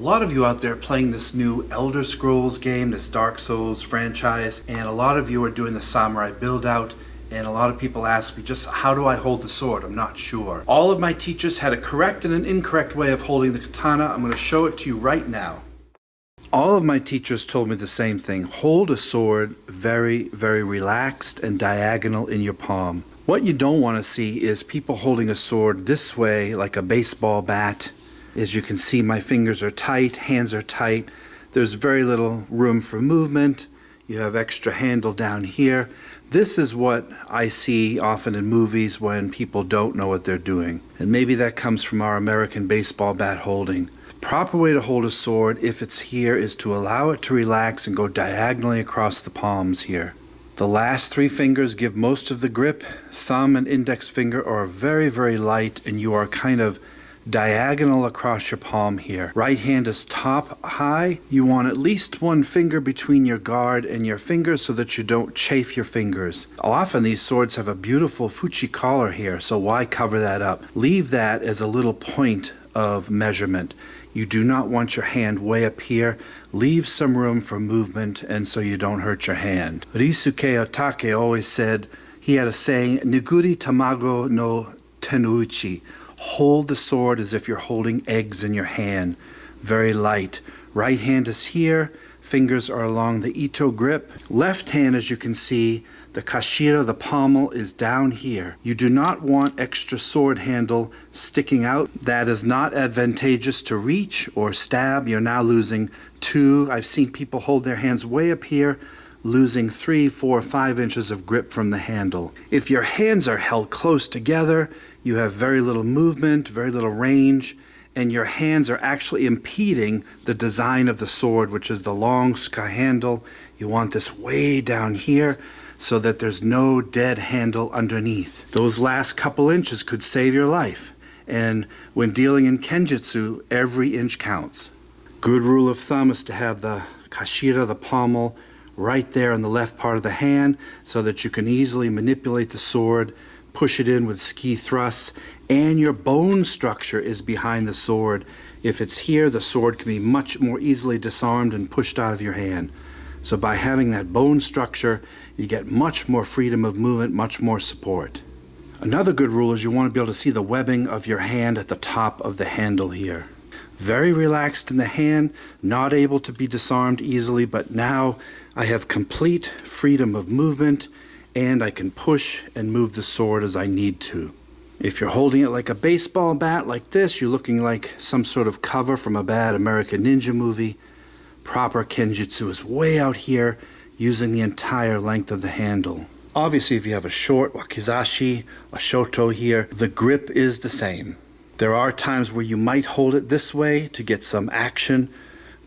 lot of you out there playing this new Elder Scrolls game, this Dark Souls franchise, and a lot of you are doing the samurai build out, and a lot of people ask me, just how do I hold the sword? I'm not sure. All of my teachers had a correct and an incorrect way of holding the katana. I'm going to show it to you right now. All of my teachers told me the same thing. Hold a sword very, very relaxed and diagonal in your palm. What you don't want to see is people holding a sword this way like a baseball bat. As you can see, my fingers are tight, hands are tight. There's very little room for movement. You have extra handle down here. This is what I see often in movies when people don't know what they're doing. And maybe that comes from our American baseball bat holding. The proper way to hold a sword, if it's here, is to allow it to relax and go diagonally across the palms here. The last three fingers give most of the grip. Thumb and index finger are very, very light, and you are kind of diagonal across your palm here. Right hand is top high. You want at least one finger between your guard and your fingers so that you don't chafe your fingers. Often these swords have a beautiful fuchi collar here, so why cover that up? Leave that as a little point of measurement. You do not want your hand way up here. Leave some room for movement and so you don't hurt your hand. Ryusuke Otake always said, he had a saying, Niguri tamago no tenuichi. Hold the sword as if you're holding eggs in your hand. Very light. Right hand is here. Fingers are along the ito grip. Left hand, as you can see, the kashira, the pommel, is down here. You do not want extra sword handle sticking out. That is not advantageous to reach or stab. You're now losing I've seen people hold their hands way up here, losing 3, 4, 5 inches of grip from the handle. If your hands are held close together, you have very little movement, very little range, and your hands are actually impeding the design of the sword, which is the long sky handle. You want this way down here so that there's no dead handle underneath. Those last couple inches could save your life. And when dealing in Kenjutsu, every inch counts. Good rule of thumb is to have the kashira, the pommel, right there in the left part of the hand so that you can easily manipulate the sword, push it in with ski thrusts, and your bone structure is behind the sword. If it's here, the sword can be much more easily disarmed and pushed out of your hand. So by having that bone structure, you get much more freedom of movement, much more support. Another good rule is you want to be able to see the webbing of your hand at the top of the handle here. Very relaxed in the hand, not able to be disarmed easily, but now I have complete freedom of movement and I can push and move the sword as I need to. If you're holding it like a baseball bat like this, you're looking like some sort of cover from a bad American ninja movie. Proper Kenjutsu is way out here, using the entire length of the handle. Obviously, if you have a short wakizashi, a shoto here, the grip is the same. There are times where you might hold it this way to get some action,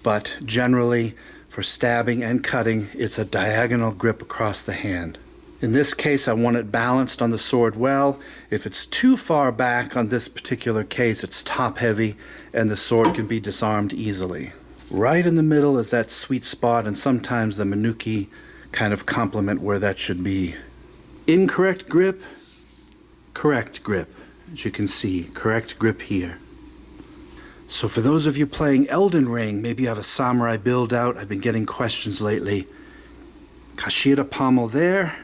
but generally, for stabbing and cutting, it's a diagonal grip across the hand. In this case, I want it balanced on the sword well. If it's too far back on this particular case, it's top heavy and the sword can be disarmed easily. Right in the middle is that sweet spot, and sometimes the manuki kind of complement where that should be. Incorrect grip, correct grip. As you can see, correct grip here. So for those of you playing Elden Ring, maybe you have a samurai build out. I've been getting questions lately. Kashira pommel there,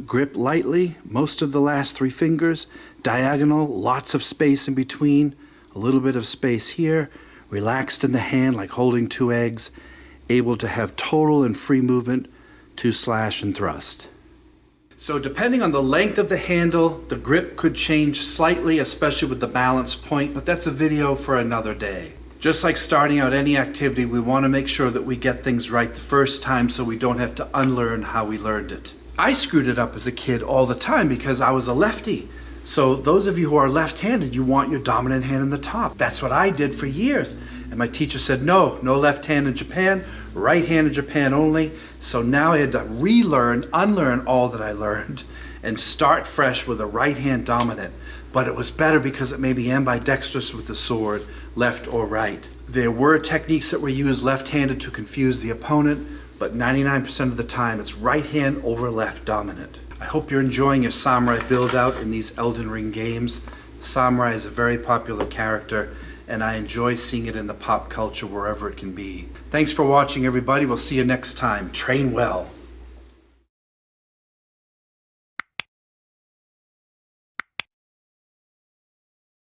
grip lightly, most of the last 3 fingers, diagonal, lots of space in between, a little bit of space here, relaxed in the hand like holding 2 eggs, able to have total and free movement to slash and thrust. So depending on the length of the handle, the grip could change slightly, especially with the balance point, but that's a video for another day. Just like starting out any activity, we want to make sure that we get things right the first time so we don't have to unlearn how we learned it. I screwed it up as a kid all the time because I was a lefty. So those of you who are left-handed, you want your dominant hand in the top. That's what I did for years. And my teacher said, no left hand in Japan, right hand in Japan only. So now I had to relearn, unlearn all that I learned and start fresh with a right hand dominant. But it was better because it made me ambidextrous with the sword, left or right. There were techniques that were used left-handed to confuse the opponent, but 99% of the time it's right hand over left dominant. I hope you're enjoying your samurai build out in these Elden Ring games. Samurai is a very popular character and I enjoy seeing it in the pop culture wherever it can be. Thanks for watching, everybody. We'll see you next time. Train well.